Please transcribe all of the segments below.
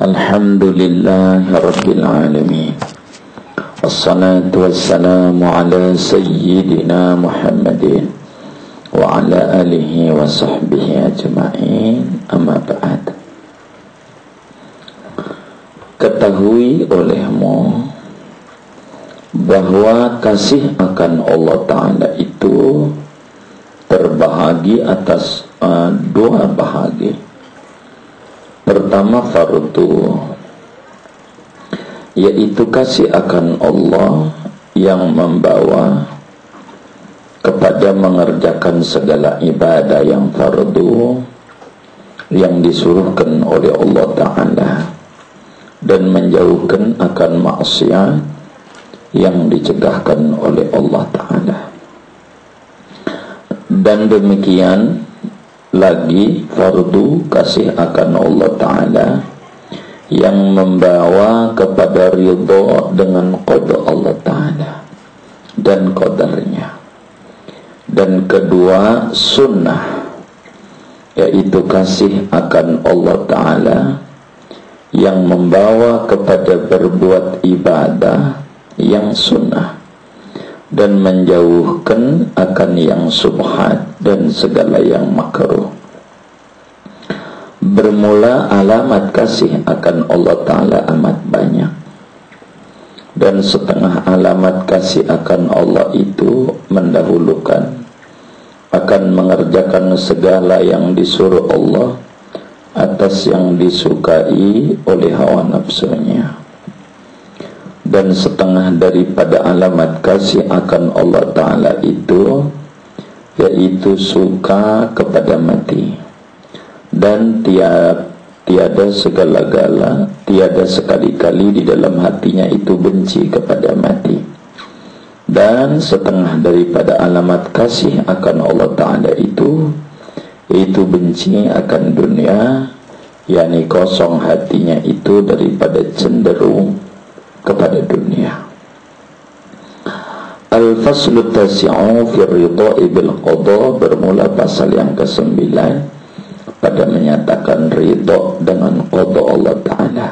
Alhamdulillahi Rabbil Alamin. Wassalatu wassalamu ala sayyidina Muhammadin wa ala alihi wa sahbihi ajma'in. Amma ba'd. Ketahui olehmu bahwa kasih akan Allah Ta'ala itu terbahagi atas dua bahagi. Pertama fardu, yaitu kasih akan Allah yang membawa kepada mengerjakan segala ibadah yang fardu yang disuruhkan oleh Allah Ta'ala dan menjauhkan akan maksiat yang dicegahkan oleh Allah Ta'ala. Dan demikian lagi fardu kasih akan Allah Ta'ala yang membawa kepada ridha dengan qada Allah Ta'ala dan qadarnya. Dan kedua sunnah, yaitu kasih akan Allah Ta'ala yang membawa kepada berbuat ibadah yang sunnah dan menjauhkan akan yang subhat dan segala yang makruh. Bermula alamat kasih akan Allah Ta'ala amat banyak, dan setengah alamat kasih akan Allah itu mendahulukan akan mengerjakan segala yang disuruh Allah atas yang disukai oleh hawa nafsunya. Dan setengah daripada alamat kasih akan Allah Ta'ala itu yaitu suka kepada mati, dan tiada segala-gala, tiada sekali-kali di dalam hatinya itu benci kepada mati. Dan setengah daripada alamat kasih akan Allah Ta'ala itu yaitu benci akan dunia, yakni kosong hatinya itu daripada cenderung kepada dunia. Al-faslu tasi'u fi ridha'i bil qada, bermula pasal yang ke-9 pada menyatakan ridha dengan qada Allah Ta'ala.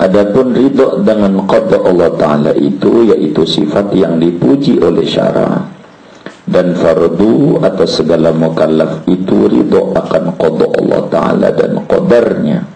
Adapun ridha dengan qada Allah Ta'ala itu yaitu sifat yang dipuji oleh syara, dan fardu atas segala mukallaf itu ridha akan qada Allah Ta'ala dan qadarnya.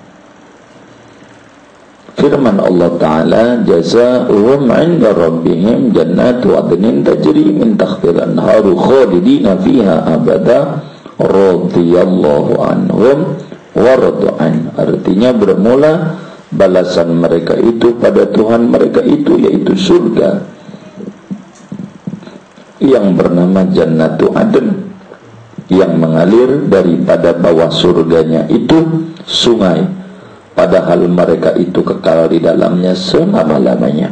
Firman Allah Ta'ala, jazaa'uhum 'inda rabbihim jannatu 'adnin tajri min tahtiha al-anharu khalidina fiha abada radhiyallahu anhum wa radu an. Artinya bermula balasan mereka itu pada Tuhan mereka itu yaitu surga yang bernama Jannatu Adn, yang mengalir daripada bawah surganya itu sungai, padahal mereka itu kekal di dalamnya selama-lamanya.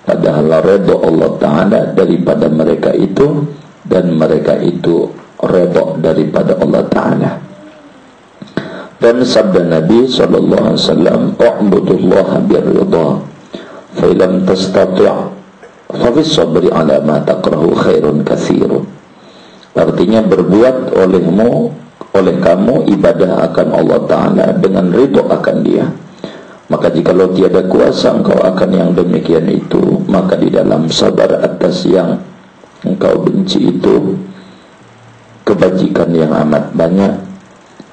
Padahal redha Allah Ta'ala daripada mereka itu, dan mereka itu redha daripada Allah Ta'ala. Dan sabda Nabi SAW, "U'budullaha birridha, fa illam tastati' fa fis sabri 'ala ma takrahu khairun katsirun." Artinya berbuat oleh kamu ibadah akan Allah Ta'ala dengan ridho akan dia. Maka jikalau tiada kuasa engkau akan yang demikian itu, maka di dalam sabar atas yang engkau benci itu kebajikan yang amat banyak,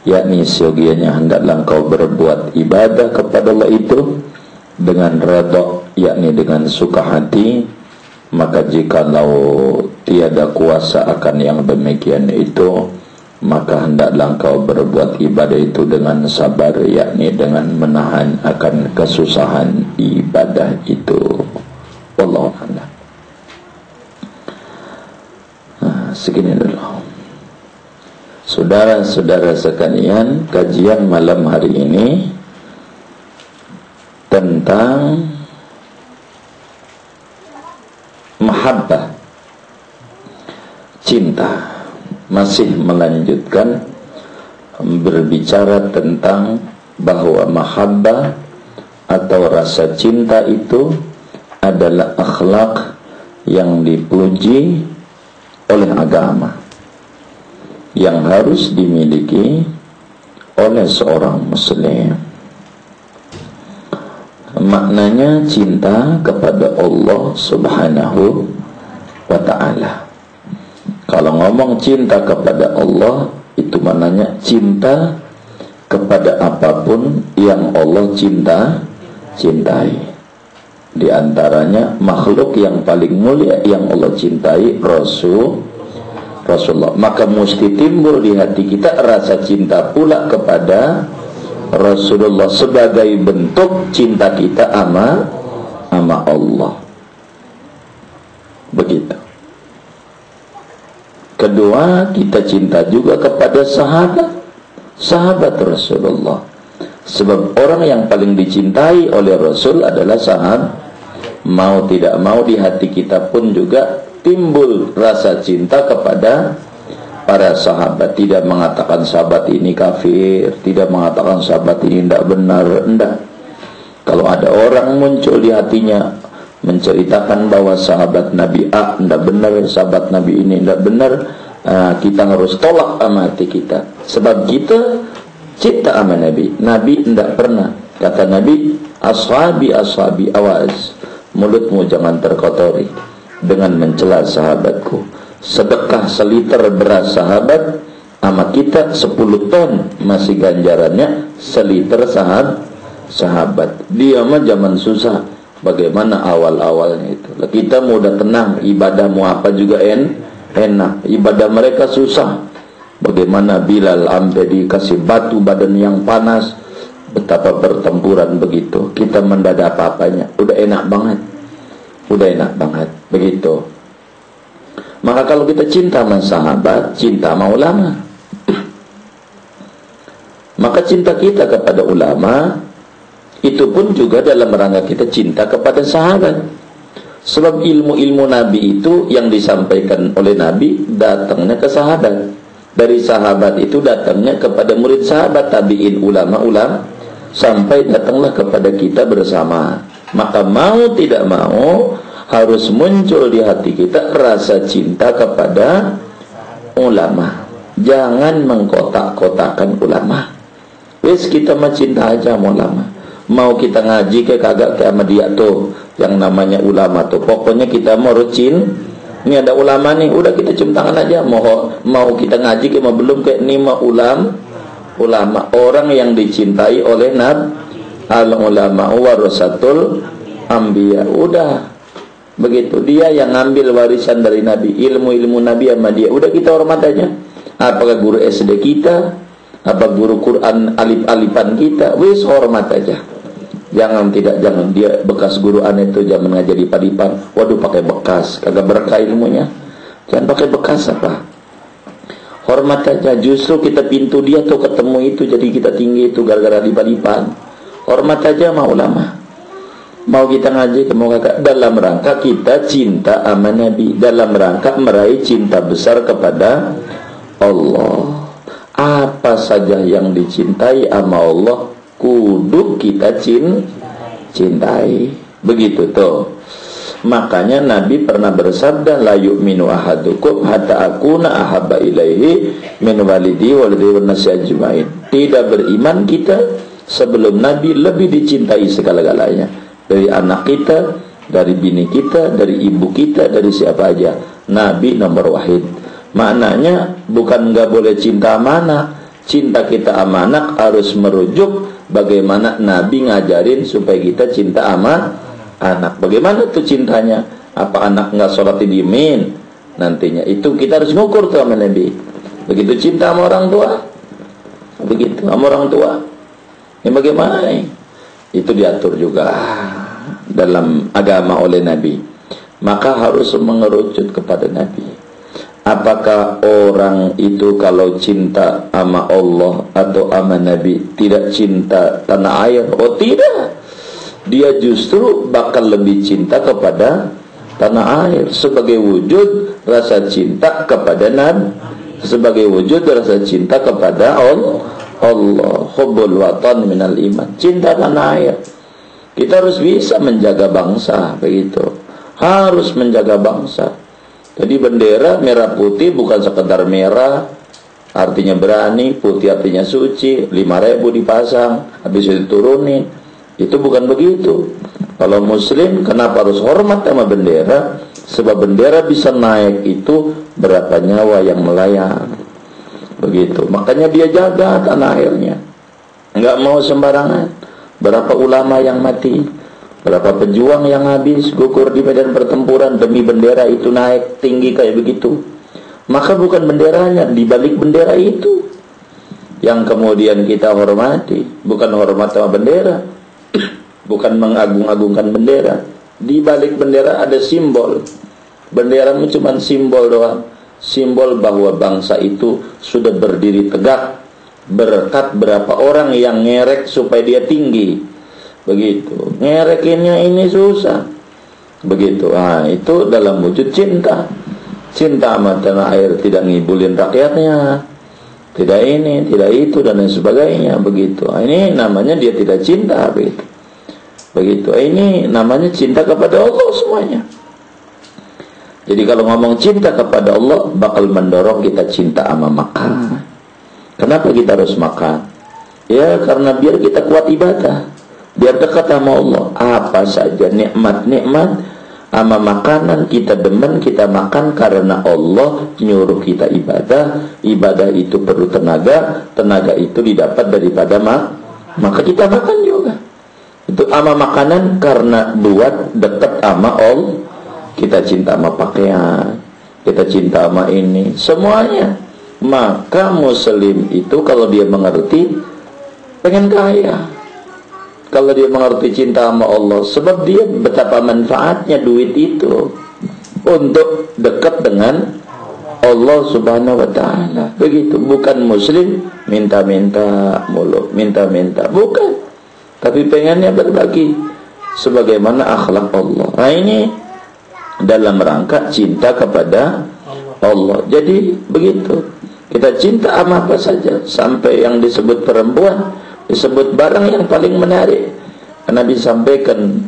yakni seyogianya hendaklah engkau berbuat ibadah kepada Allah itu dengan ridho, yakni dengan suka hati. Maka jikalau tiada kuasa akan yang demikian itu, maka hendaklah engkau berbuat ibadah itu dengan sabar, yakni dengan menahan akan kesusahan ibadah itu. Wallahu a'lam. Segini dulu. Saudara-saudara sekalian, kajian malam hari ini tentang mahabbah, cinta, masih melanjutkan berbicara tentang bahwa mahabbah atau rasa cinta itu adalah akhlak yang dipuji oleh agama, yang harus dimiliki oleh seorang muslim. maknanya cinta kepada Allah Subhanahu wa ta'ala. Kalau ngomong cinta kepada Allah, itu maknanya cinta kepada apapun yang Allah cintai. Di antaranya makhluk yang paling mulia yang Allah cintai, Rasulullah. Maka mesti timbul di hati kita rasa cinta pula kepada Rasulullah sebagai bentuk cinta kita sama Allah. Begitu. Kedua, kita cinta juga kepada sahabat Rasulullah. Sebab orang yang paling dicintai oleh Rasul adalah sahabat. Mau tidak mau di hati kita pun juga timbul rasa cinta kepada para sahabat. Tidak mengatakan sahabat ini kafir, tidak mengatakan sahabat ini tidak benar, enggak. Kalau ada orang muncul di hatinya menceritakan bahwa sahabat Nabi A tidak benar, sahabat Nabi ini tidak benar, kita harus tolak sama hati kita. Sebab kita cinta sama Nabi. Nabi tidak pernah, kata Nabi, ashabi awas, mulutmu jangan terkotori dengan mencela sahabatku. Sedekah seliter beras sahabat sama kita 10 ton masih ganjarannya seliter sahabat. Dia mah zaman susah, bagaimana awal-awalnya itu. Kita mudah tenang, ibadahmu apa juga enak. Ibadah mereka susah. Bagaimana Bilal sampai dikasih batu badan yang panas, betapa pertempuran begitu. Kita mendadak apa-apanya, udah enak banget, begitu. Maka kalau kita cinta sama sahabat, cinta sama ulama, maka cinta kita kepada ulama itu pun juga dalam rangka kita cinta kepada sahabat. Sebab ilmu-ilmu Nabi itu yang disampaikan oleh Nabi datangnya ke sahabat. Dari sahabat itu datangnya kepada murid sahabat, tabi'in, ulama-ulama, sampai datanglah kepada kita bersama. Maka mau tidak mau harus muncul di hati kita rasa cinta kepada ulama. Jangan mengkotak-kotakan ulama. Wes kita mah cinta aja sama ulama. Mau kita ngaji ke kagak ke sama dia tuh yang namanya ulama tuh. Pokoknya kita mau rucin. Ini ada ulama nih, udah kita cium tangan aja. Mau kita ngaji ke mau belum ke ini mah ulama orang yang dicintai oleh Nabi. Al ulama warasatul anbiya. Udah begitu, dia yang ngambil warisan dari Nabi, ilmu-ilmu Nabi sama dia. Udah kita hormat aja. Apakah guru SD kita, apa guru Quran alif-alifan kita, wis hormat aja. Jangan dia bekas guru aneh itu jangan ngajar di Padipan. Waduh pakai bekas, kagak berkah ilmunya. Jangan pakai bekas apa. Hormat aja. Justru kita pintu dia tuh ketemu itu, jadi kita tinggi itu gara-gara di Padipan. Hormat aja sama ulama. Mau kita ngaji, mau kakak, dalam rangka kita cinta sama Nabi, dalam rangka meraih cinta besar kepada Allah. Apa saja yang dicintai sama Allah kudu kita cintai. Begitu tuh. Makanya Nabi pernah bersabda, la yu'minu ahadukum hatta akuna ahabba ilaihi min walidi walidi wan nasi ajmain. Tidak beriman kita sebelum Nabi lebih dicintai segala-galanya. Dari anak kita, dari bini kita, dari ibu kita, dari siapa aja. Nabi nomor wahid. Maknanya bukan nggak boleh cinta sama anak. Cinta kita sama anak harus merujuk bagaimana Nabi ngajarin supaya kita cinta sama anak. Bagaimana tuh cintanya? Apa anak nggak sholat didiemin nantinya? Itu kita harus ngukur tuh sama Nabi. Begitu cinta sama orang tua, begitu sama orang tua. Ini bagaimana nih? Itu diatur juga dalam agama oleh Nabi. Maka harus mengerucut kepada Nabi. Apakah orang itu kalau cinta sama Allah atau sama Nabi tidak cinta tanah air? Oh tidak. Dia justru bakal lebih cinta kepada tanah air sebagai wujud rasa cinta kepada Nabi, sebagai wujud rasa cinta kepada Allah. Hubbul watan minal iman. Cinta tanah air. Kita harus bisa menjaga bangsa, begitu. Harus menjaga bangsa. Jadi bendera merah putih bukan sekedar merah, artinya berani, putih artinya suci, 5.000 dipasang, habis itu turunin. Itu bukan begitu. Kalau muslim kenapa harus hormat sama bendera? Sebab bendera bisa naik itu berapa nyawa yang melayang. Begitu. Makanya dia jaga tanah airnya. Enggak mau sembarangan. Berapa ulama yang mati, berapa pejuang yang habis gugur di medan pertempuran demi bendera itu naik tinggi kayak begitu. Maka bukan benderanya, di balik bendera itu yang kemudian kita hormati, bukan hormat sama bendera, bukan mengagung-agungkan bendera. Di balik bendera ada simbol. Bendera itu cuma simbol doang, simbol bahwa bangsa itu sudah berdiri tegak berkat berapa orang yang ngerek supaya dia tinggi. Begitu. Ngerekinnya ini susah. Begitu. Nah, itu dalam wujud cinta. Cinta sama tanah air, tidak ngibulin rakyatnya, tidak ini, tidak itu, dan lain sebagainya. Begitu. Nah, ini namanya dia tidak cinta. Begitu. Ini namanya cinta kepada Allah semuanya. Jadi kalau ngomong cinta kepada Allah, bakal mendorong kita cinta sama makan. Kenapa kita harus makan? Ya karena biar kita kuat ibadah, biar dekat sama Allah. Apa saja nikmat-nikmat sama makanan kita demen, kita makan karena Allah nyuruh kita ibadah. Ibadah itu perlu tenaga, tenaga itu didapat daripada maka kita makan juga. Itu sama makanan karena buat dekat sama Allah. Kita cinta sama pakaian, kita cinta sama ini, semuanya. Maka muslim itu kalau dia mengerti pengen kaya, kalau dia mengerti cinta sama Allah, sebab dia betapa manfaatnya duit itu untuk dekat dengan Allah subhanahu wa ta'ala. Begitu. Bukan muslim minta-minta mulu, minta-minta, bukan, tapi pengennya berbagi sebagaimana akhlak Allah. Nah ini dalam rangka cinta kepada Allah. Jadi begitu. Kita cinta sama apa saja, sampai yang disebut perempuan, disebut barang yang paling menarik. Karena disampaikan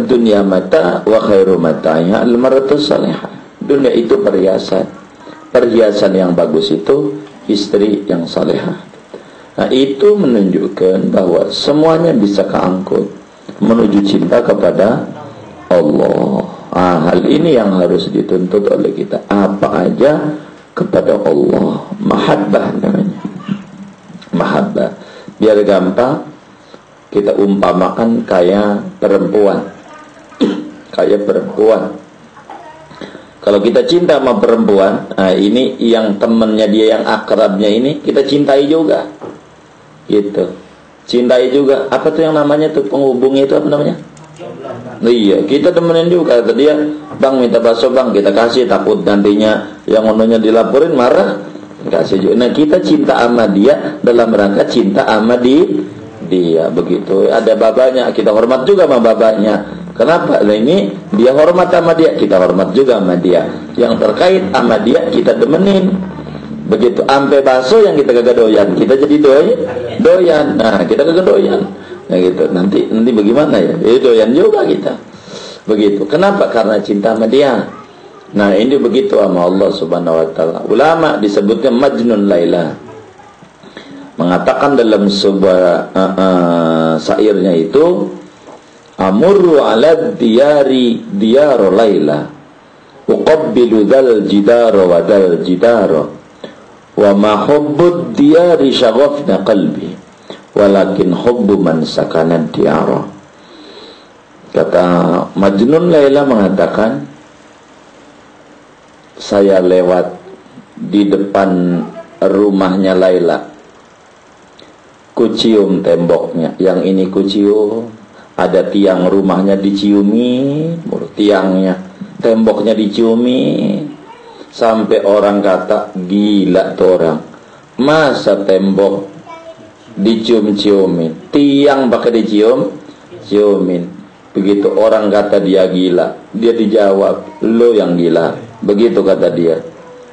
dunia mata wa khairu mata'nya al-mar'atu salihah. Dunia itu perhiasan. Perhiasan yang bagus itu istri yang salihah. Nah, itu menunjukkan bahwa semuanya bisa keangkut menuju cinta kepada Allah. Hal ini yang harus dituntut oleh kita. Apa aja kepada Allah, mahabbah namanya, mahabbah. Biar gampang kita umpamakan kayak perempuan. Kayak perempuan, kalau kita cinta sama perempuan, nah ini yang temennya dia, yang akrabnya ini kita cintai juga, gitu. Cintai juga. Apa tuh yang namanya tuh penghubungnya itu apa namanya? Iya, kita temenin juga. Kata dia, bang minta bakso bang, kita kasih, takut nantinya yang ononya dilaporin marah, kasih juga. Nah kita cinta sama dia dalam rangka cinta sama dia, begitu. Ada babanya, kita hormat juga sama babanya. Kenapa? Nah ini dia hormat sama dia, kita hormat juga sama dia. Yang terkait sama dia kita demenin. Begitu. Ampe bakso yang kita kagak doyan, kita jadi doyan. Nah kita kagak doyan. Nah gitu, nanti bagaimana ya? Doyan juga kita. Begitu. Kenapa? Karena cinta sama dia. Nah, ini begitu sama Allah Subhanahu wa taala. Ulama disebutnya Majnun Laila. Mengatakan dalam sebuah syairnya itu, amurru 'ala diyari diyaru Laila. Uqabbilu dzal jidara wa dzal jidara. Wa ma hubbud diyari syaghafna qalbi. Walakin hubbu man sakanan tiara. Kata Majnun Laila mengatakan, saya lewat di depan rumahnya Laila, kucium temboknya, yang ini kucium, ada tiang rumahnya diciumi, tiangnya, temboknya diciumi, sampai orang kata gila tuh orang, masa tembok dicium-ciumin, tiang pakai ciumin. Begitu orang kata dia gila, dia dijawab, lo yang gila. Begitu kata dia.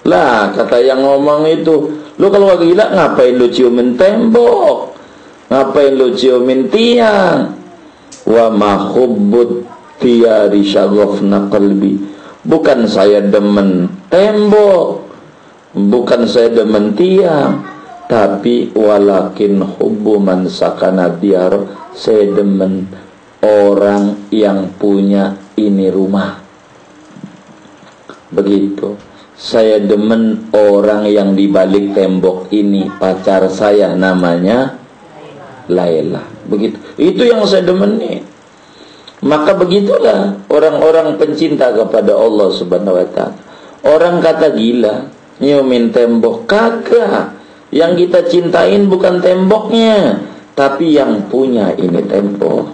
Lah kata yang ngomong itu, lo kalau gila ngapain lo ciumin tembok, ngapain lo ciumin tiang? Wa ma hubbud tiyari syaghafna qalbi. Bukan saya demen tembok, bukan saya demen tiang, Tapi walakin hubbu man sakana diyar, saya demen orang yang punya ini rumah. Begitu. Saya demen orang yang di balik tembok ini, pacar saya namanya Laila. Begitu. Itu yang saya demen nih. Maka begitulah orang-orang pencinta kepada Allah Subhanahu wa ta'ala. Orang kata gila, nyiumin tembok. Kagak. Yang kita cintain bukan temboknya, tapi yang punya ini tembok.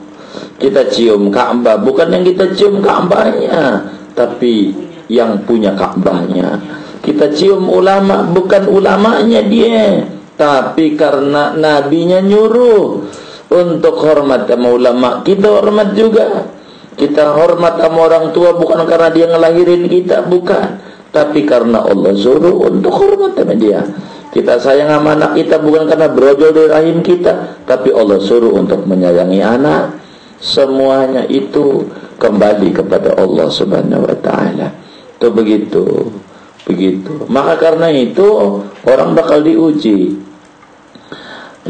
Kita cium Ka'bah, bukan yang kita cium Ka'bahnya, tapi yang punya Ka'bahnya. Kita cium ulama, bukan ulamanya dia, tapi karena nabinya nyuruh untuk hormat sama ulama, kita hormat juga. Kita hormat sama orang tua bukan karena dia ngelahirin kita, bukan, tapi karena Allah suruh untuk hormat sama dia. Kita sayang sama anak kita bukan karena brojol di rahim kita, tapi Allah suruh untuk menyayangi anak. Semuanya itu kembali kepada Allah Subhanahu wa ta'ala. Itu begitu. Maka karena itu orang bakal diuji.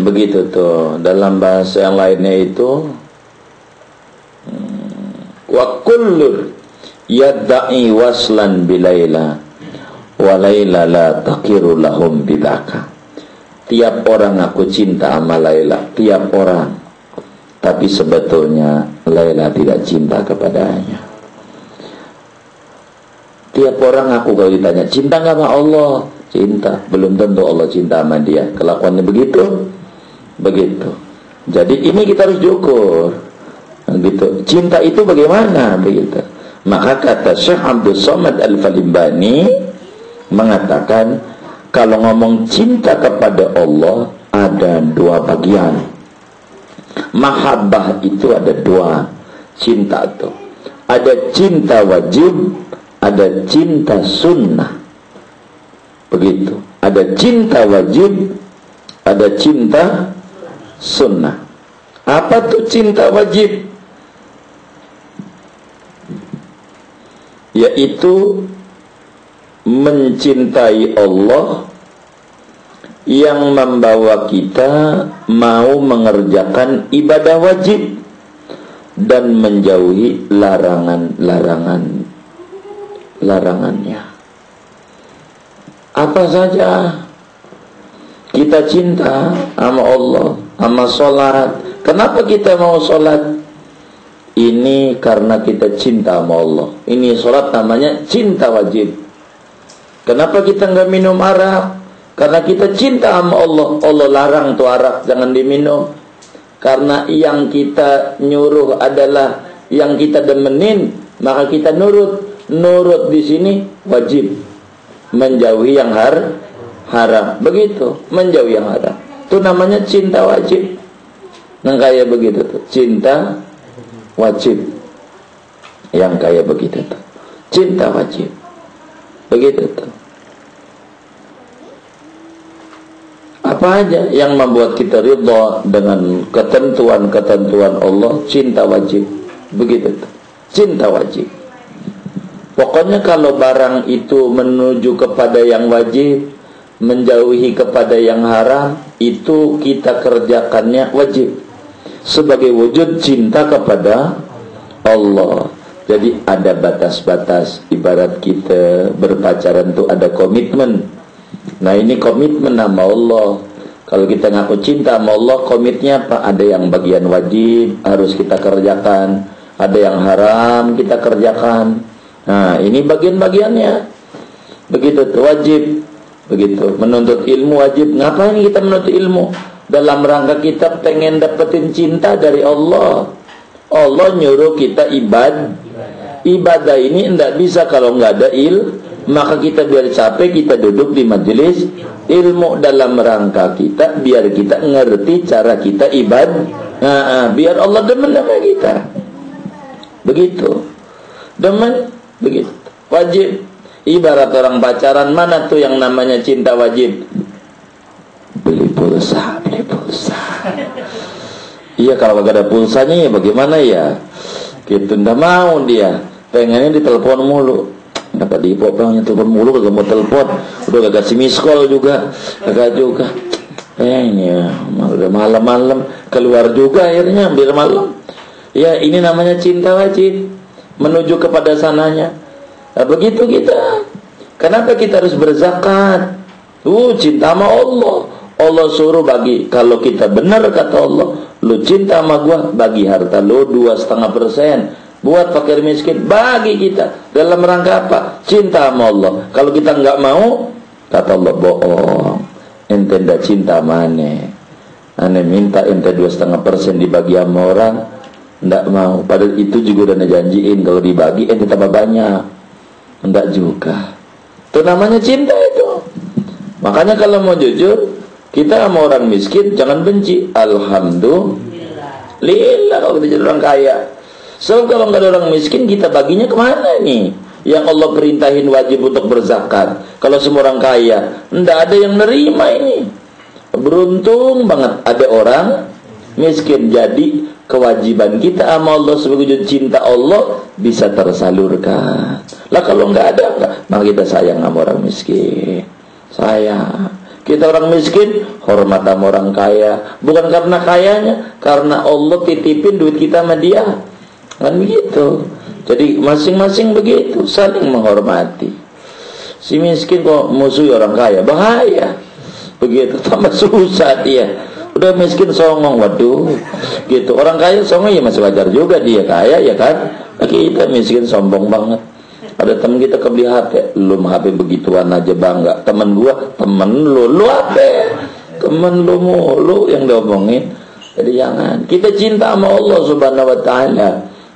Begitu tuh. Dalam bahasa yang lainnya itu, wa kullun yadda'i waslan bilaila wa laila la taqiru lahum bidaka. Tiap orang aku cinta sama Laila, tiap orang. Tapi sebetulnya Laila tidak cinta kepadanya. Tiap orang aku kalau ditanya, cinta nggak sama Allah? Cinta. Belum tentu Allah cinta sama dia. Kelakuannya begitu. Jadi ini kita harus diukur. Gitu. Cinta itu bagaimana? Begitu. Maka kata Syekh Abdul Somad Al-Falimbani mengatakan, kalau ngomong cinta kepada Allah ada dua bagian. Mahabbah itu ada dua cinta itu. Ada cinta wajib, ada cinta sunnah. Begitu. Ada cinta wajib, ada cinta sunnah. Apa tuh cinta wajib? Yaitu mencintai Allah yang membawa kita mau mengerjakan ibadah wajib dan menjauhi larangannya. Apa saja kita cinta sama Allah, sama sholat. Kenapa kita mau sholat? Ini karena kita cinta sama Allah. Ini sholat namanya cinta wajib. Kenapa kita nggak minum arak? Karena kita cinta sama Allah. Allah larang tuh arak, jangan diminum. Karena yang kita nyuruh adalah yang kita demenin, maka kita nurut. Nurut di sini wajib. Menjauhi yang haram. Begitu, menjauhi yang haram. Itu namanya cinta wajib. Yang kayak begitu tuh, cinta wajib. Yang kayak begitu tuh, cinta wajib. Begitu tuh. Apa aja yang membuat kita ridha dengan ketentuan-ketentuan Allah, cinta wajib. Begitu tuh, cinta wajib. Pokoknya kalau barang itu menuju kepada yang wajib, menjauhi kepada yang haram, itu kita kerjakannya wajib sebagai wujud cinta kepada Allah. Jadi ada batas-batas. Ibarat kita berpacaran tuh ada komitmen. Nah ini komitmen sama Allah. Kalau kita ngaku cinta sama Allah, komitnya apa? Ada yang bagian wajib harus kita kerjakan, ada yang haram kita kerjakan. Nah ini bagian-bagiannya. Begitu tuh, wajib. Begitu. Menuntut ilmu wajib. Ngapain kita menuntut ilmu? Dalam rangka kita pengen dapetin cinta dari Allah. Allah nyuruh kita ibadah ini tidak bisa kalau nggak ada maka kita biar capek kita duduk di majelis ilmu dalam rangka kita biar kita ngerti cara kita biar Allah demen sama kita. Begitu. Demen begitu. Wajib. Ibarat orang pacaran, mana tuh yang namanya cinta wajib? Beli pulsa. Iya, kalau gak ada pulsanya ya bagaimana ya? Gitu, ndak mau dia. Pengennya ditelepon mulu. Kata di pengennya telepon mulu, kagak mau telepon. Udah gak kasih miss call juga. Kagak juga. Ini ya, udah malam-malam keluar juga akhirnya hampir malam. Ya ini namanya cinta wajib menuju kepada sananya. Nah, begitu kita. Kenapa kita harus berzakat? Cinta sama Allah. Allah suruh bagi. Kalau kita benar kata Allah, lu cinta sama gua, bagi harta lu 2,5%. Buat fakir miskin, bagi kita. Dalam rangka apa? Cinta sama Allah. Kalau kita nggak mau, kata Allah, bohong. Ente ndak cinta mana? Ane minta ente 2,5% dibagi sama orang, ndak mau. Padahal itu juga udah ngejanjiin kalau dibagi ente tambah banyak. Ndak juga. Itu namanya cinta itu. Makanya kalau mau jujur, kita sama orang miskin jangan benci. Alhamdulillah kalau kita jadi orang kaya. So kalau nggak ada orang miskin, kita baginya kemana nih? Yang Allah perintahin wajib untuk berzakat. Kalau semua orang kaya, ndak ada yang nerima ini. Beruntung banget ada orang miskin. Jadi kewajiban kita sama Allah sebagai wujud cinta Allah bisa tersalurkan. Lah kalau nggak ada, maka kita sayang sama orang miskin. Sayang. Kita orang miskin, hormat sama orang kaya. Bukan karena kayanya, karena Allah titipin duit kita sama dia. Kan begitu. Jadi masing-masing begitu, saling menghormati. Si miskin kok musuh orang kaya, bahaya. Begitu, tambah susah dia. Udah miskin songong, waduh. Gitu. Orang kaya songong ya masih wajar juga, dia kaya ya kan. Kita miskin sombong banget. Ada temen kita kebeli HP, lu HP begituan aja bangga. Temen gua, temen lu HP. Temen lu mulu yang diomongin. Jadi jangan. Kita cinta sama Allah Subhanahu wa taala.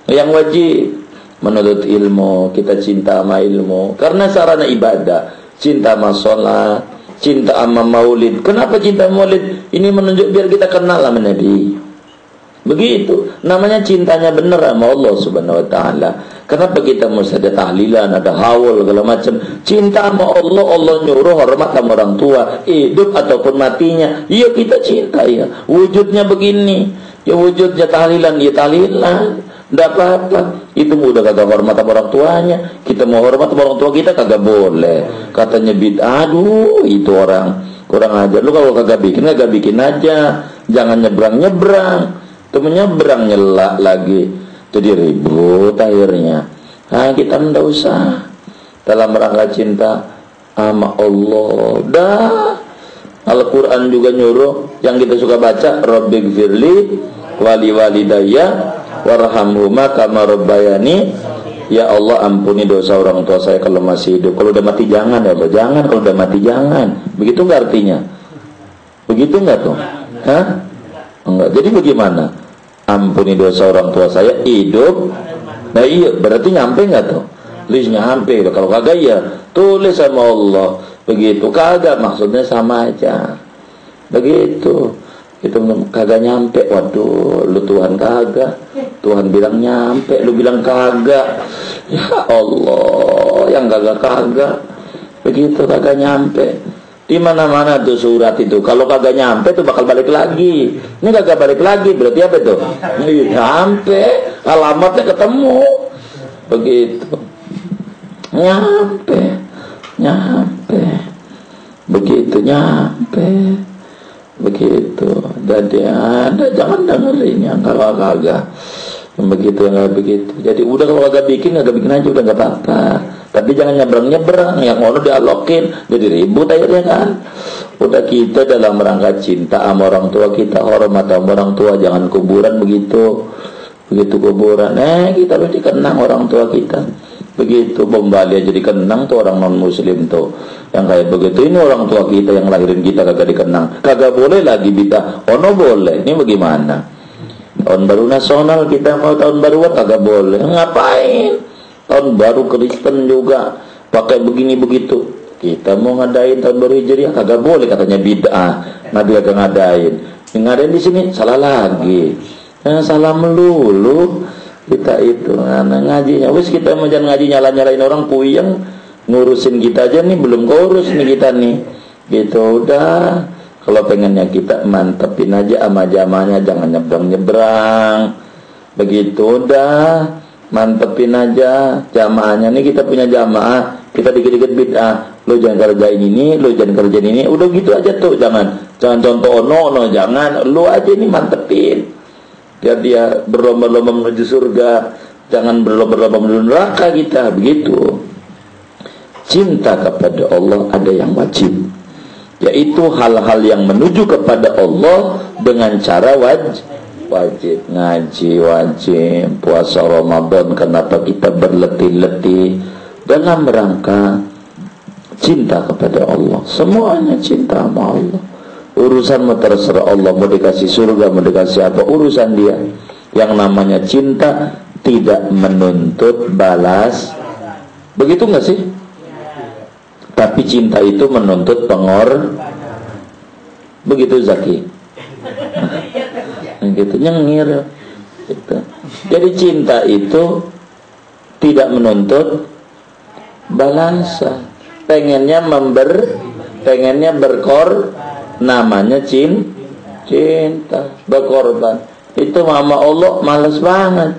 Yang wajib menuntut ilmu, kita cinta sama ilmu karena sarana ibadah. Cinta sama sholat, cinta sama maulid. Kenapa cinta maulid? Ini menunjuk biar kita kenal sama Nabi. Begitu. Namanya cintanya benar sama Allah Subhanahu wa taala. Kenapa kita mesti ada tahlilan, ada haul segala macam? Cinta sama Allah, Allah nyuruh hormat sama orang tua, hidup ataupun matinya. Iya kita cinta ya. Wujudnya begini. Ya wujudnya tahlilan, ya tahlilan. Tidak apa-apa. Itu udah kagak hormat sama orang tuanya. Kita mau hormat sama orang tua kita kagak boleh. Katanya bid'ah. Aduh, itu orang kurang ajar. Lu kalau kagak bikin aja. Jangan nyebrang. Itu menyebrang nyelak lagi. Jadi ribut akhirnya. Nah, kita tidak usah. Dalam rangka cinta sama Allah. Dah. Al-Quran juga nyuruh. Yang kita suka baca, Rabbighfirli wali walidayya warhamhuma kama rabbayani. Ya Allah ampuni dosa orang tua saya kalau masih hidup. Kalau udah mati jangan ya Allah. Jangan, kalau udah mati jangan. Begitu enggak artinya? Begitu enggak tuh? Hah? Enggak. Jadi bagaimana? Ampuni dosa orang tua saya hidup. Nah iya, berarti nyampe enggak tuh? Tulis nyampe. Kalau kagak ya tulis sama Allah. Begitu. Kagak maksudnya sama aja. Begitu. Itu kagak nyampe. Waduh, lu Tuhan kagak. Tuhan bilang nyampe, lu bilang kagak. Ya Allah, yang kagak. Begitu kagak nyampe. Di mana-mana tuh surat itu. Kalau kagak nyampe tuh bakal balik lagi. Ini kagak balik lagi, berarti apa tuh? Nyampe, alamatnya ketemu. Begitu. Nyampe. Begitu nyampe. Begitu. Jadi ada, jangan dengerin yang kagak. Begitu nggak begitu. Jadi udah kalau kagak bikin aja udah nggak apa-apa. Tapi jangan nyebrang yang ono dialokin jadi ribut akhirnya kan. Udah kita dalam rangka cinta sama orang tua kita, hormat sama orang tua, jangan kuburan begitu kuburan. Kita mesti kenang orang tua kita. Begitu bom Bali aja dikenang tuh orang non muslim tuh yang kayak begitu. Ini orang tua kita yang lahirin kita kagak dikenang, kagak boleh lagi kita. Ono boleh. Ini bagaimana? Tahun baru nasional kita mau tahun baruan kagak boleh. Ngapain? Tahun baru Kristen juga pakai begini begitu. Kita mau ngadain tahun baru Hijriah kagak boleh, katanya bid'ah. Nabi kagak ngadain. Yang ngadain di sini salah lagi. Salah melulu. Kita itu ngajinya. Wis kita mau jangan ngaji nyalain orang puyeng, ngurusin kita aja nih belum keurus nih kita nih. Gitu udah. Kalau pengennya kita mantepin aja sama jamaahnya, jangan nyebrang. Begitu udah. Mantepin aja jamaahnya nih, kita punya jamaah, kita dikit-dikit bid'ah. lo jangan kerjain ini, lo jangan kerjain ini, udah gitu aja tuh. Jangan contoh no, jangan, lo aja ini mantepin biar dia berlomba-lomba menuju surga, jangan berlomba-lomba menuju neraka kita. Begitu. Cinta kepada Allah ada yang wajib, yaitu hal-hal yang menuju kepada Allah dengan cara wajib. Ngaji wajib, puasa Ramadan kenapa kita berletih-letih dalam rangka cinta kepada Allah. Semuanya cinta sama Allah. Urusan mau terserah Allah, mau dikasih surga, mau dikasih apa, urusan dia. Yang namanya cinta tidak menuntut balas. Begitu gak sih? Tapi cinta itu menuntut begitu Zaki. Gitu nyengir gitu. Jadi cinta itu tidak menuntut balasan. Pengennya namanya cinta berkorban. Itu sama Allah malas banget.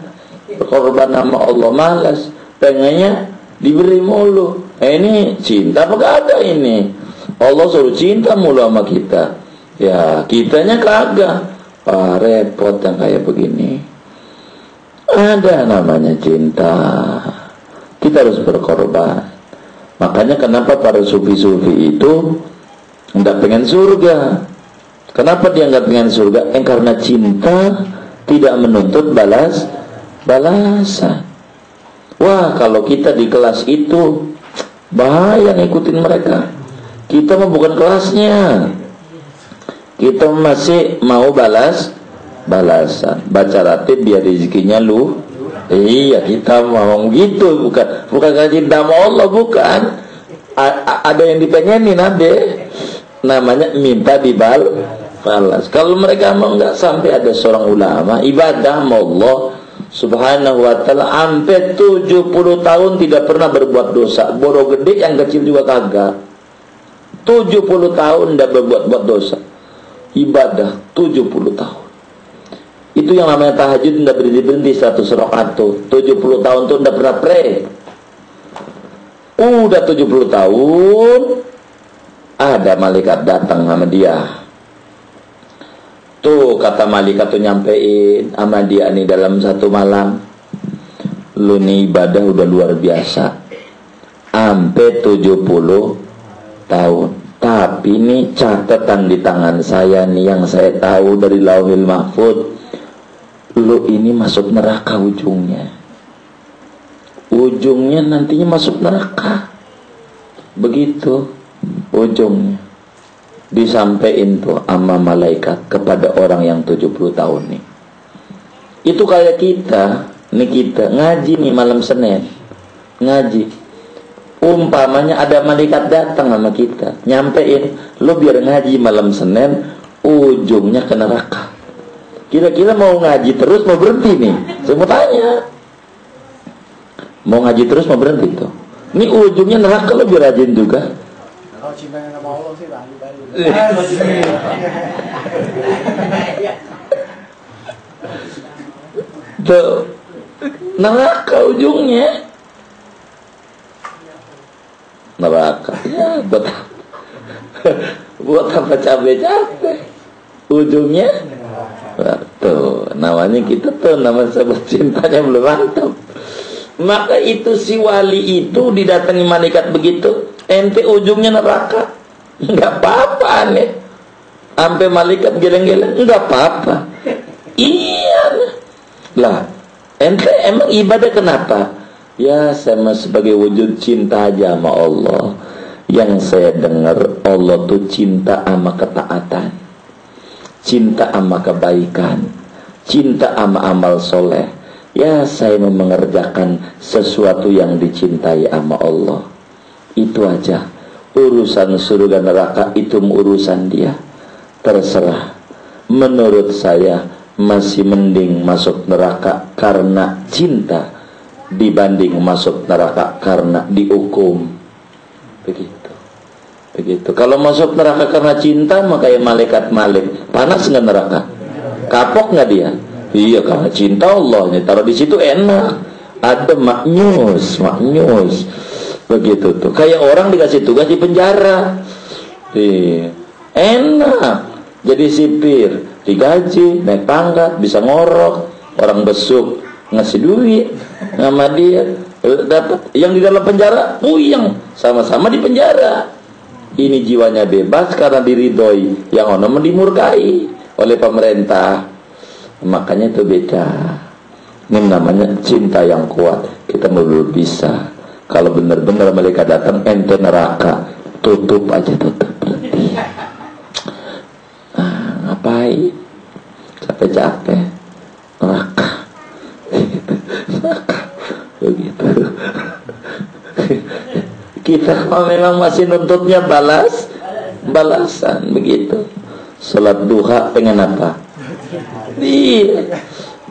Berkorban sama Allah malas. Pengennya diberi mulu. Ini cinta apa gak ada ini? Allah suruh cinta mulu sama kita. Ya kitanya kagak. Repot yang kayak begini. Ada namanya cinta. Kita harus berkorban. Makanya kenapa para sufi-sufi itu enggak pengen surga. Kenapa dia enggak pengen surga? Karena cinta tidak menuntut balasan. Wah, kalau kita di kelas itu bahaya ngikutin mereka. Kita mah bukan kelasnya. Kita masih mau balasan. Baca ratib biar rezekinya lu. Iya, kita mau gitu, bukan cinta sama Allah, bukan. Ada yang dipengenin ade. Namanya minta dibalas. Kalau mereka mau enggak, sampai ada seorang ulama ibadah sama Allah Subhanahu wa ta'ala sampai 70 tahun tidak pernah berbuat dosa. Bodoh gede yang kecil juga kagak. 70 tahun tidak berbuat dosa. Ibadah 70 tahun. Itu yang namanya tahajud tidak berhenti 100 rakaat tuh. 70 tahun tuh tidak pernah pray. Udah 70 tahun ada malaikat datang sama dia. Tuh kata malaikat tuh nyampein sama dia nih dalam satu malam. Lu nih ibadah udah luar biasa. Sampai 70 tahun. Tapi nih catatan di tangan saya nih yang saya tahu dari Lauhil Mahfuz. Lu ini masuk neraka ujungnya. Ujungnya nantinya masuk neraka. Begitu ujungnya. Disampaikan tuh sama malaikat kepada orang yang 70 tahun nih. Itu kayak kita ngaji nih malam Senin. Ngaji. Umpamanya ada malaikat datang sama kita, nyampein, lu biar ngaji malam Senin, ujungnya ke neraka. Kira-kira mau ngaji terus mau berhenti nih? Saya mau tanya. Mau ngaji terus mau berhenti tuh? Ini ujungnya neraka, lu biar rajin juga. Kalau cintanya sama Allah sih baru-baru. Tuh, neraka ujungnya. Neraka. Ya, buat apa capek-capek? Ujungnya tuh, namanya kita tuh nama sebut cintanya belum mantap. Maka itu si wali itu didatangi malaikat begitu, ente ujungnya neraka. Enggak apa-apa nih. Sampai malaikat geleng-geleng, enggak apa-apa. Iya. Lah, ente emang ibadah kenapa? Ya, saya sebagai wujud cinta aja sama Allah. Yang saya dengar Allah tuh cinta sama ketaatan, cinta sama kebaikan, cinta sama amal soleh. Ya, saya mau mengerjakan sesuatu yang dicintai sama Allah. Itu aja. Urusan surga neraka itu urusan dia. Terserah. Menurut saya masih mending masuk neraka karena cinta dibanding masuk neraka karena dihukum. Begitu. Kalau masuk neraka karena cinta, maka kayak malaikat Malik. Panas nggak neraka? Kapok nggak dia? Iya, karena cinta Allah. Taruh di situ enak. Ada maknyus. Begitu tuh. Kayak orang dikasih tugas di penjara. Enak. Jadi sipir, digaji, naik pangkat, bisa ngorok, orang besuk ngasih duit sama dia, dapat. Yang di dalam penjara puyeng, sama-sama di penjara. Ini jiwanya bebas karena diridhoi, yang ono dimurkai oleh pemerintah. Makanya itu beda. Ini namanya cinta yang kuat. Kita belum bisa. Kalau benar-benar mereka datang, ente neraka, tutup aja, tutup. Ngapain? Capek-capek neraka. Begitu. Kita memang masih nuntutnya balasan begitu. Salat duha pengen apa? Iya,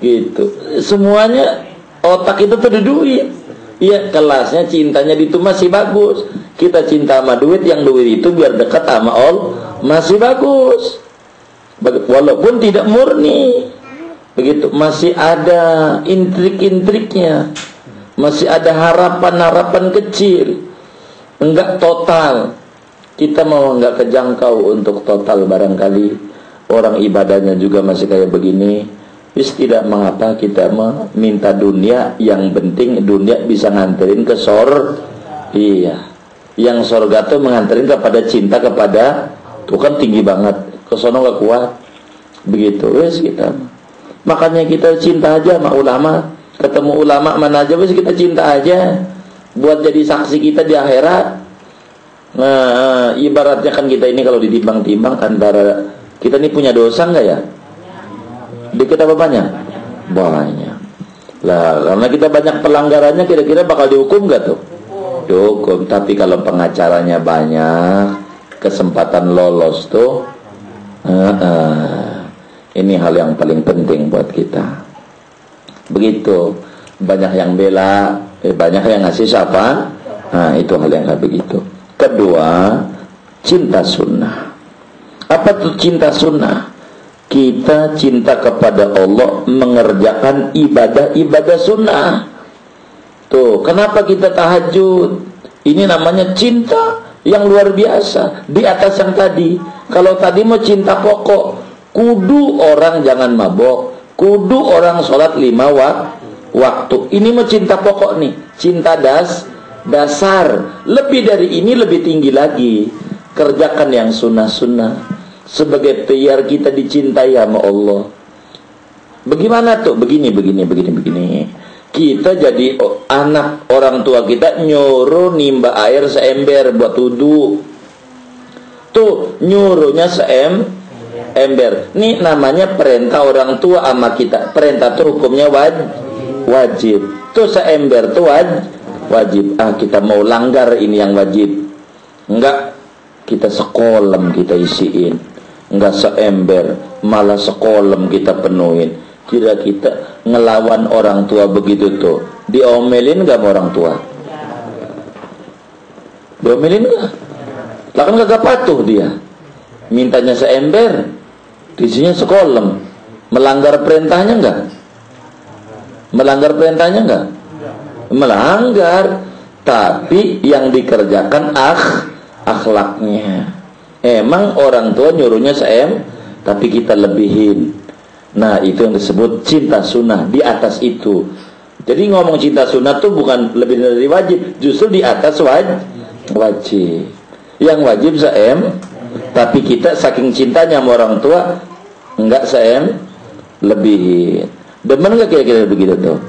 gitu. Semuanya otak itu tuh duit. Iya, kelasnya cintanya itu masih bagus. Kita cinta sama duit, yang duit itu biar dekat sama Allah masih bagus. Walaupun tidak murni. Begitu, masih ada intrik-intriknya. Masih ada harapan-harapan kecil. Enggak total. Kita mau enggak kejangkau untuk total barangkali. Orang ibadahnya juga masih kayak begini. Tidak mengapa kita meminta dunia. Yang penting dunia bisa nganterin ke Iya. Yang surga itu menganterin kepada cinta kepada Tuh kan tinggi banget. Kesono gak kuat. Begitu wes kita. Makanya kita cinta aja sama ulama. Ketemu ulama mana aja wes kita cinta aja. Buat jadi saksi kita di akhirat. Nah, ibaratnya kan kita ini kalau ditimbang-timbang antara kita ini punya dosa enggak ya? Dikit apa banyak? Banyak. Lah, karena kita banyak pelanggarannya, kira-kira bakal dihukum enggak tuh? Dihukum. Tapi kalau pengacaranya banyak, kesempatan lolos tuh ini hal yang paling penting buat kita. Begitu. Banyak yang bela, banyak yang ngasih syafaat. Nah, itu hal yang kayak begitu. Kedua, cinta sunnah. Apa tuh cinta sunnah? Kita cinta kepada Allah, mengerjakan ibadah-ibadah sunnah. Tuh, kenapa kita tahajud? Ini namanya cinta yang luar biasa. Di atas yang tadi. Kalau tadi mau cinta pokok, kudu orang jangan mabok, kudu orang sholat 5 waktu. Ini mau cinta pokok nih, cinta dasar. Lebih dari ini lebih tinggi lagi. Kerjakan yang sunnah-sunnah. Sebagai biar kita dicintai sama Allah. Bagaimana tuh? Begini. Kita jadi anak orang tua kita nyuruh nimba air seember buat wudu. Tuh nyuruhnya seember. Ini namanya perintah orang tua sama kita. Perintah tuh hukumnya wajib. Tuh seember tuh wajib. Kita mau langgar ini yang wajib. Enggak, kita sekolah kita isiin. Enggak seember, malah sekolah kita penuhin. Kira kita ngelawan orang tua begitu tuh, diomelin gak sama orang tua? Diomelin gak? Lah kan kagak patuh dia. Mintanya seember, isinya sekolah. Melanggar perintahnya enggak? Melanggar. Tapi yang dikerjakan akhlaknya. Emang orang tua nyuruhnya tapi kita lebihin. Nah, itu yang disebut cinta sunnah. Di atas itu. Jadi ngomong cinta sunnah tuh bukan lebih dari wajib, justru di atas wajib. Yang wajib tapi kita saking cintanya sama orang tua enggak lebihin. Demen gak kira-kira begitu tuh?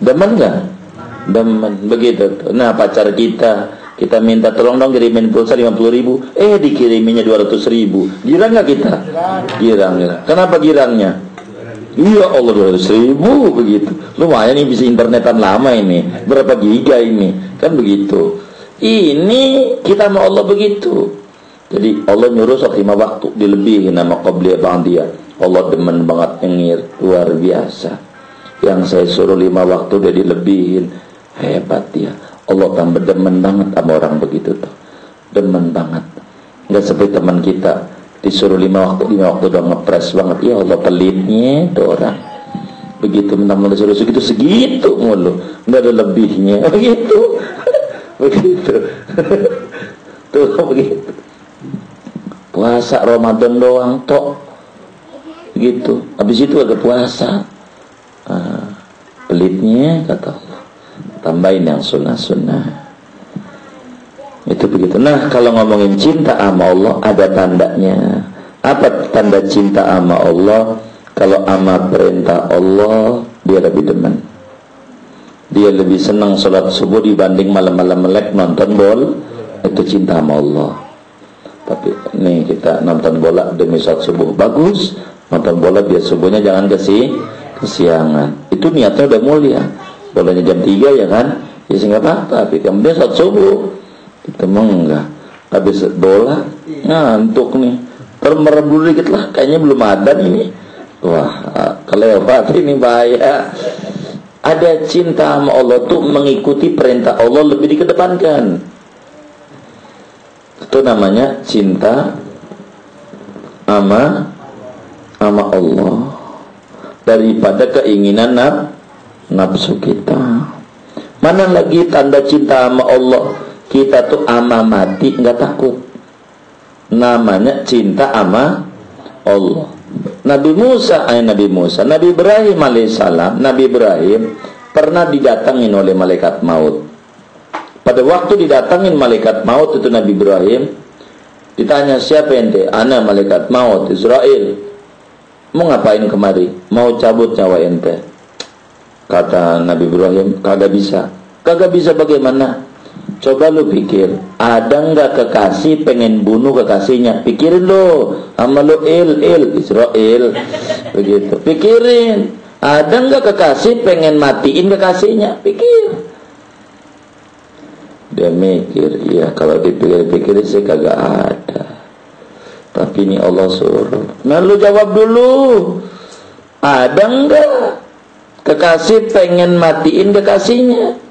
Demen gak? Demen begitu tuh. Nah, pacar kita minta tolong dong kirimin pulsa 50.000, dikiriminnya 200.000. Girang gak kita? Girang. Kenapa girangnya? Iya Allah, 200.000 begitu. Lumayan nih, bisa internetan lama ini. Berapa giga ini? Kan begitu. Ini kita mau Allah begitu. Jadi Allah nyuruh sholat 5 waktu dilebihin nama qabliyah ba'diyah. Allah demen banget nyengir, luar biasa. Yang saya suruh 5 waktu dia dilebihin, hebat dia. Allah tambah demen banget sama orang begitu tuh. Demen banget. Enggak seperti teman kita disuruh 5 waktu udah ngepres banget. Ya Allah, pelitnya tuh orang. Begitu mentang-mentang disuruh segitu mulu. Enggak ada lebihnya. Begitu. Begitu. Tuh begitu. Puasa Ramadan doang tok. Gitu. Habis itu agak puasa. Pelitnya kata Allah. Tambahin yang sunnah-sunnah. Itu begitu. Nah, kalau ngomongin cinta sama Allah ada tandanya. Apa tanda cinta sama Allah? Kalau sama perintah Allah dia lebih demen. Dia lebih senang sholat subuh dibanding malam-malam melek nonton bol. Itu cinta sama Allah. Tapi nih kita nonton bola demi sholat subuh bagus. Nonton bola biar subuhnya jangan kesiangan. Itu niatnya udah mulia. Bolanya jam 3 ya kan? Ya sih nggak apa-apa. Tapi kemudian sholat subuh itu mah enggak. Habis bola ngantuk nih. Termerem dulu dikit lah. Kayaknya belum ada ini. Wah, kelewat ini bahaya. Ada cinta sama Allah tuh mengikuti perintah Allah lebih dikedepankan. Itu namanya cinta sama Allah daripada keinginan nafsu kita. Mana lagi tanda cinta sama Allah? Kita tuh ama mati nggak takut. Namanya cinta sama Allah. Nabi Ibrahim alaihissalam, Nabi Ibrahim pernah didatangin oleh malaikat maut. Pada waktu didatangin malaikat maut itu Nabi Ibrahim ditanya, siapa ente? Ana malaikat maut Israel. Mau ngapain kemari? Mau cabut nyawa ente. Kata Nabi Ibrahim, kagak bisa. Kagak bisa bagaimana? Coba lu pikir, ada nggak kekasih pengen bunuh kekasihnya? Pikirin lo, sama lo Israel, begitu. Pikirin, ada nggak kekasih pengen matiin kekasihnya? Pikir. Dia mikir, ya kalau dipikir-pikir sih kagak ada. Tapi ini Allah suruh. Nah lu jawab dulu, ada nggak kekasih pengen matiin kekasihnya?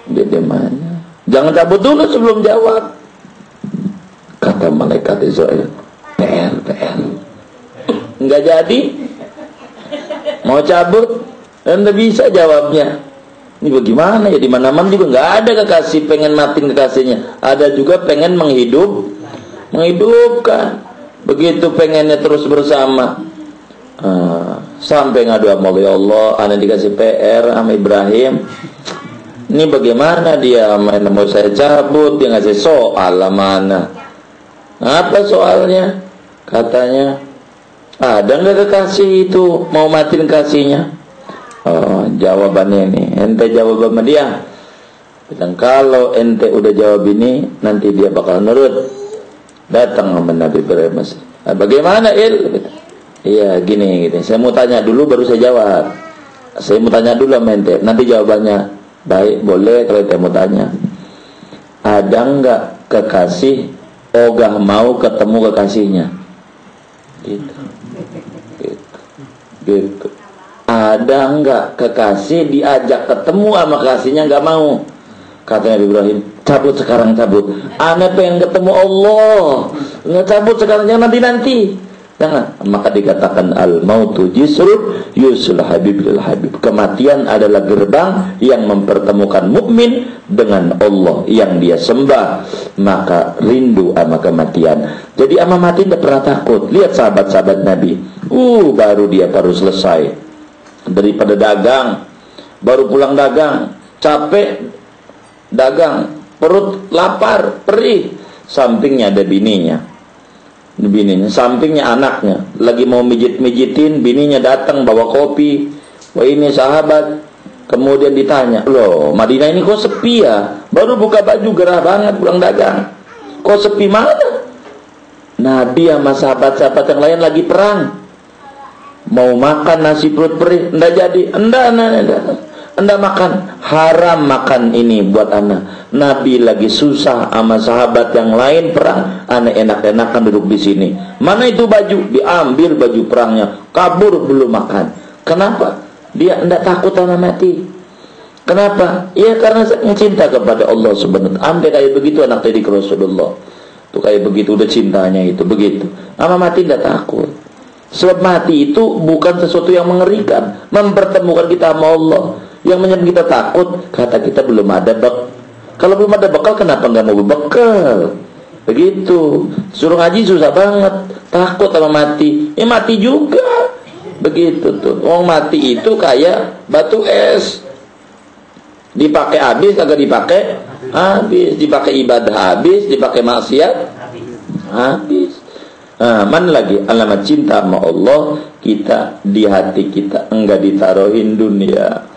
Dia dimana? Jangan cabut dulu sebelum jawab. Kata malaikat Israel, PR. Enggak jadi. Mau cabut, dan tidak bisa jawabnya. Ini bagaimana ya? Di mana-mana juga nggak ada kekasih pengen matiin kekasihnya. Ada juga pengen menghidupkan. Begitu pengennya terus bersama. Sampai ngadu sama Allah, ana dikasih PR sama Ibrahim. Ini bagaimana dia mau saya cabut, dia ngasih soal mana? Apa soalnya? Katanya, ada nggak kekasih itu mau matiin kasihnya? Oh, jawabannya ini, ente jawab sama dia. Dan kalau ente udah jawab ini, nanti dia bakal nurut. Datang sama Nabi Ibrahim. Bagaimana Iya gini. Saya mau tanya dulu baru saya jawab. Saya mau tanya dulu sama ente, nanti jawabannya. Baik, boleh kalau kita mau tanya. Ada enggak kekasih ogah mau ketemu kekasihnya? Gitu. Ada enggak kekasih diajak ketemu sama kekasihnya enggak mau? Kata Nabi Ibrahim, cabut sekarang, cabut. Ana pengen ketemu Allah. Enggak cabut sekarang, jangan nanti. Jangan. Maka dikatakan al-mautu jisrun yusul habib lil habib. Kematian adalah gerbang yang mempertemukan mukmin dengan Allah yang dia sembah. Maka rindu sama kematian. Jadi sama mati tidak pernah takut. Lihat sahabat-sahabat Nabi. Baru selesai daripada dagang, baru pulang dagang, capek dagang, perut lapar, perih, sampingnya ada bininya, sampingnya anaknya, lagi mau mijit-mijitin, bininya datang bawa kopi. Wah ini sahabat. Kemudian ditanya, loh Madinah ini kok sepi ya? Baru buka baju gerah banget pulang dagang. Kok sepi mana? Nabi sama sahabat-sahabat yang lain lagi perang. Mau makan nasi perut perih, enggak jadi. Enggak makan, haram makan ini buat anak. Nabi lagi susah sama sahabat yang lain perang, anak enak-enakan duduk di sini. Mana itu baju? Diambil baju perangnya, kabur belum makan. Kenapa? Dia enggak takut sama mati. Kenapa? Ya karena cinta kepada Allah subhanahu wa ta'ala. Ambil kayak begitu anak didik Rasulullah. Tuh kayak begitu udah cintanya itu begitu. Sama mati enggak takut. Sebab mati itu bukan sesuatu yang mengerikan, mempertemukan kita sama Allah. Yang menyebabkan kita takut, kata kita belum ada Kalau belum ada bekal, kenapa nggak mau berbekal? Begitu. Suruh ngaji susah banget, takut sama mati. Mati juga. Begitu tuh. Orang mati itu kayak batu es. Dipakai habis, agak dipakai habis. Dipakai ibadah habis, dipakai maksiat habis. Mana lagi alamat cinta sama Allah kita di hati kita, enggak ditaruhin dunia.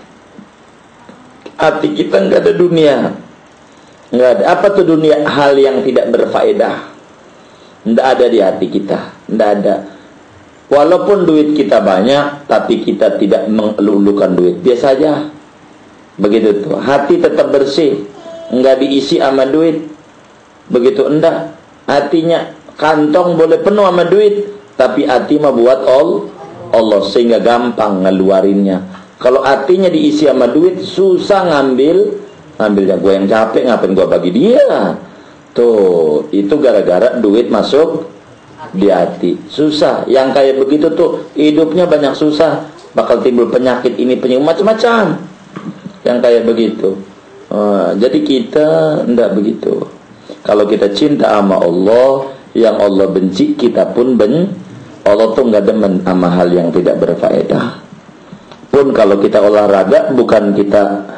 Hati kita enggak ada dunia. Enggak ada. Apa tuh dunia? Hal yang tidak berfaedah. Enggak ada di hati kita. Enggak ada. Walaupun duit kita banyak, tapi kita tidak mengelulukan duit. Biasa aja. Begitu tuh. Hati tetap bersih. Enggak diisi sama duit. Begitu enggak. Hatinya, kantong boleh penuh sama duit, tapi hati mah buat Allah, sehingga gampang ngeluarinnya. Kalau hatinya diisi sama duit, susah ngambilnya. Gue yang capek, ngapain gue bagi dia? Tuh, itu gara-gara duit masuk di hati. Susah. Yang kayak begitu tuh hidupnya banyak susah, bakal timbul penyakit ini, penyakit macam-macam. Yang kayak begitu. Jadi kita enggak begitu. Kalau kita cinta sama Allah, yang Allah benci, kita pun benci. Allah tuh nggak demen sama hal yang tidak berfaedah. Pun kalau kita olahraga, bukan kita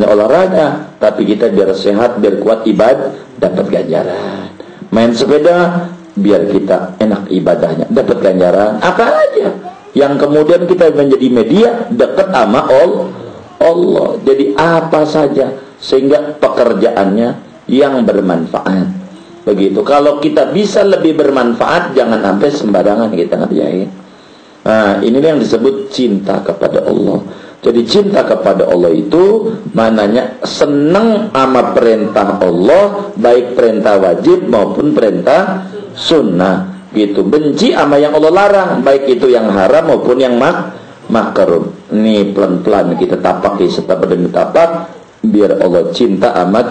olahraga, tapi kita biar sehat, biar kuat ibadah, dapat ganjaran. Main sepeda, biar kita enak ibadahnya, dapat ganjaran. Apa aja yang kemudian kita menjadi media dekat sama Allah. Jadi apa saja sehingga pekerjaannya yang bermanfaat. Begitu. Kalau kita bisa lebih bermanfaat, jangan sampai sembarangan kita ngerjain. Ini yang disebut cinta kepada Allah. Jadi cinta kepada Allah itu maknanya senang sama perintah Allah, baik perintah wajib maupun perintah sunnah. Gitu. Benci sama yang Allah larang, baik itu yang haram maupun yang makruh. Ini pelan-pelan kita tapaki setapak demi tapak, biar Allah cinta sama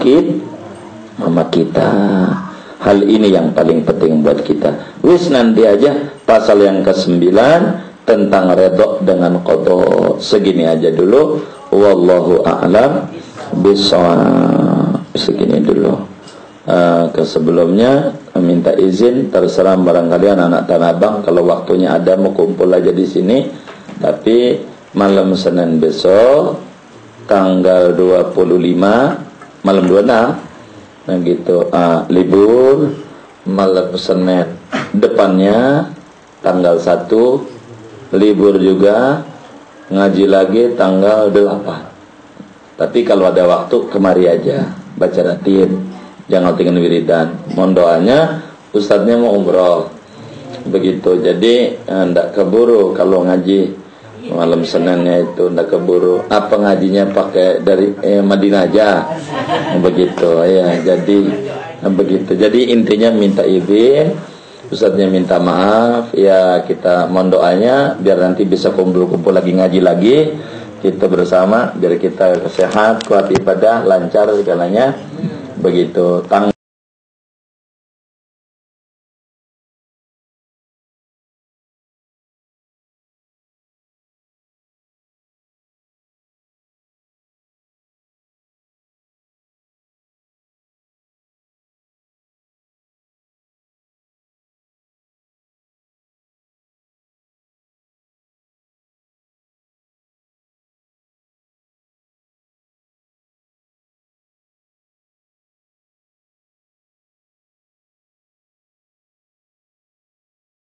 kita. Hal ini yang paling penting buat kita. Wis nanti aja pasal yang ke-9 tentang redha dengan qada. Segini aja dulu. Wallahu a'lam bishawab. Segini dulu. Sebelumnya minta izin, terserah barangkali anak-anak Tanah Abang kalau waktunya ada mau kumpul aja di sini. Tapi malam Senin besok tanggal 25 malam 26 gitu, libur. Malam Senin depannya tanggal 1 libur juga, ngaji lagi tanggal 8. Tapi kalau ada waktu kemari aja baca ratin, jangan tinggal wiridan. Mohon doanya, ustadznya mau umroh. Begitu. Jadi ndak keburu kalau ngaji malam Seninnya itu, ndak keburu. Apa ngajinya pakai dari Madinah aja. Begitu ya. Jadi begitu. Jadi intinya minta izin, ustadznya minta maaf ya, kita mohon doanya biar nanti bisa kumpul-kumpul lagi, ngaji lagi kita bersama, biar kita sehat, kuat ibadah, lancar segalanya. Begitu.